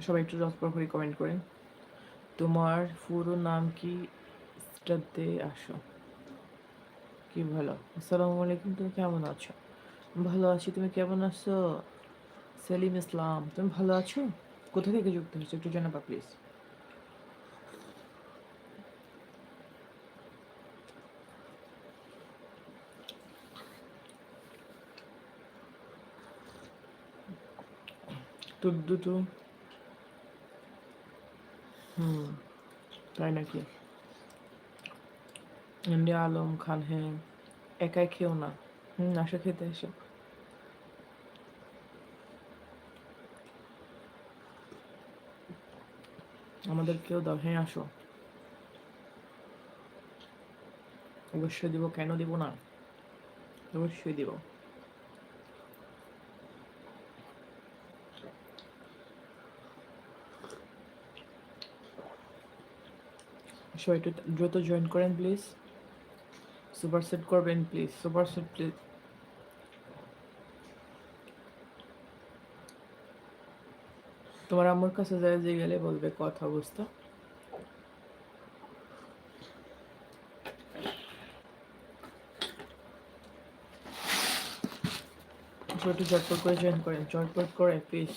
সবাই একটু যৎপর করে কমেন্ট করেন। তোমার পুরো নাম কি? স্টাতে আসো। কি ভালো। আসসালামু আলাইকুম, তুমি কেমন আছো? ভালো আছি, তুমি কেমন আছো? সেলিম ইসলাম, তুমি ভালো আছো? কোথা থেকে যুক্ত হয়েছো একটু জানাবা প্লিজ। তোর দুটো। হুম, তাই নাকি? ইন্ডিয়া আলম খান, হ্যাঁ। একাই খেও না। আসো, খেতে এসো। আমাদেরকেও দাও, হ্যাঁ আসো। অবশ্যই দিব, কেন দিব না? অবশ্যই দিব। সবাই একটু দ্রুত জয়েন করেন প্লিজ। সুপার সেট করবেন প্লিজ, সুপার সেট প্লিজ। তোমার আম্মুর কাছে যায় যে গেলে বলবে কথা অবস্থা। সবাই একটু ঝটপট করে জয়েন করেন, ঝটপট করে প্লিজ।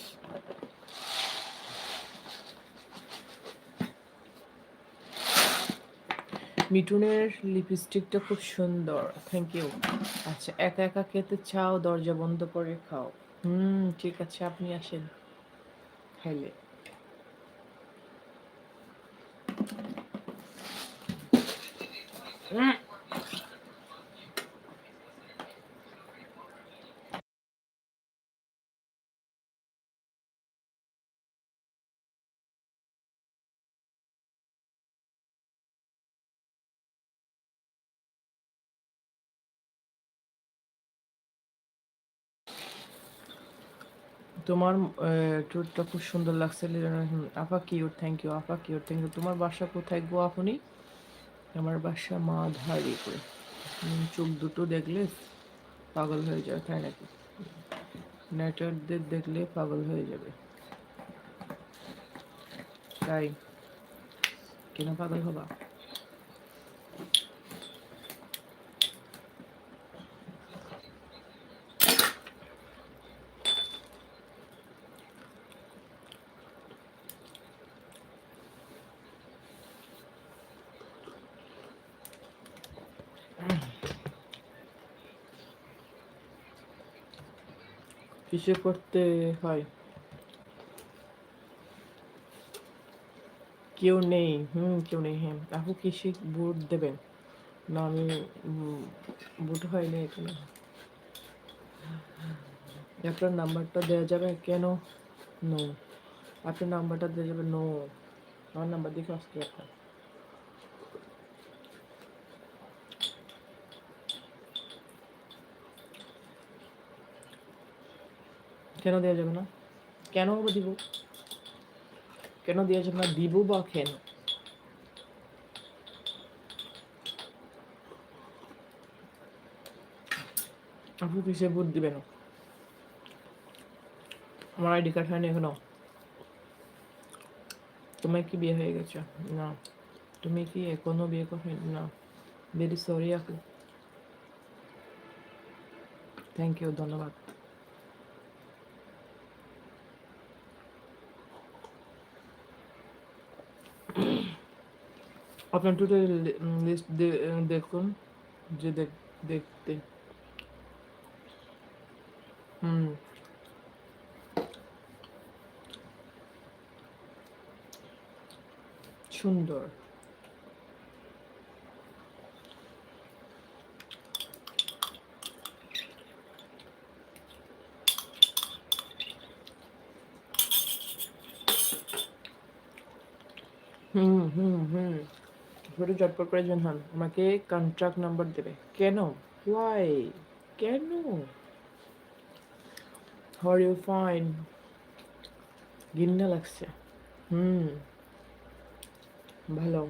মিঠুনের লিপস্টিকটা খুব সুন্দর, থ্যাংক ইউ। আচ্ছা, একা একা খেতে চাও? দরজা বন্ধ করে খাও। ঠিক আছে, আপনি আসেন খাইলে। তোমার ট্যুরটা খুব সুন্দর লাগছে লিটন। আপা কিউট, থ্যাংক ইউ আপা, কিউট, থ্যাংক ইউ। তোমার বাসা কোথায় গো আপনি? আমার বাসা মাধারি করে। চোখ দুটো দেখলে পাগল হয়ে যাবে, তাই নাকি? নেটওয়ার্কদের দেখলে পাগল হয়ে যাবে। তাই? কেন পাগল হবা? কিসে করতে হয়? কেউ নেই, কেউ নেই, হ্যাঁ। আপু কিসে ভোট দেবেন? না, আমি ভোট হয়নি এখানে। আপনার নাম্বারটা দেওয়া যাবে? কেন? নো। আপনার নাম্বারটা দেওয়া যাবে? নো। আমার নাম্বার দেখে আসতে আপনার। কেন দেওয়া যাবে না? কেন দিব? কেন দেওয়া যাবে না? দিব বা কেন? আপু কিসে ভোট দিবেন? আমার আইডি কার্ড হয়নি এখনো। তোমার কি বিয়ে হয়ে গেছে? না। তুমি কি এখনো বিয়ে করো? না। ভেরি সরি আপু। থ্যাংক ইউ, ধন্যবাদ। আপনার টুটেল লিস্ট দেখুন, যে দেখতে। হুম সুন্দর। হুম। ছোটো চটপট করে জানান, আমাকে কন্ট্রাক্ট নাম্বার দেবে কেন? ওয়াই? কেন? How you fine? ঘৃণা লাগছে। হুম ভালো।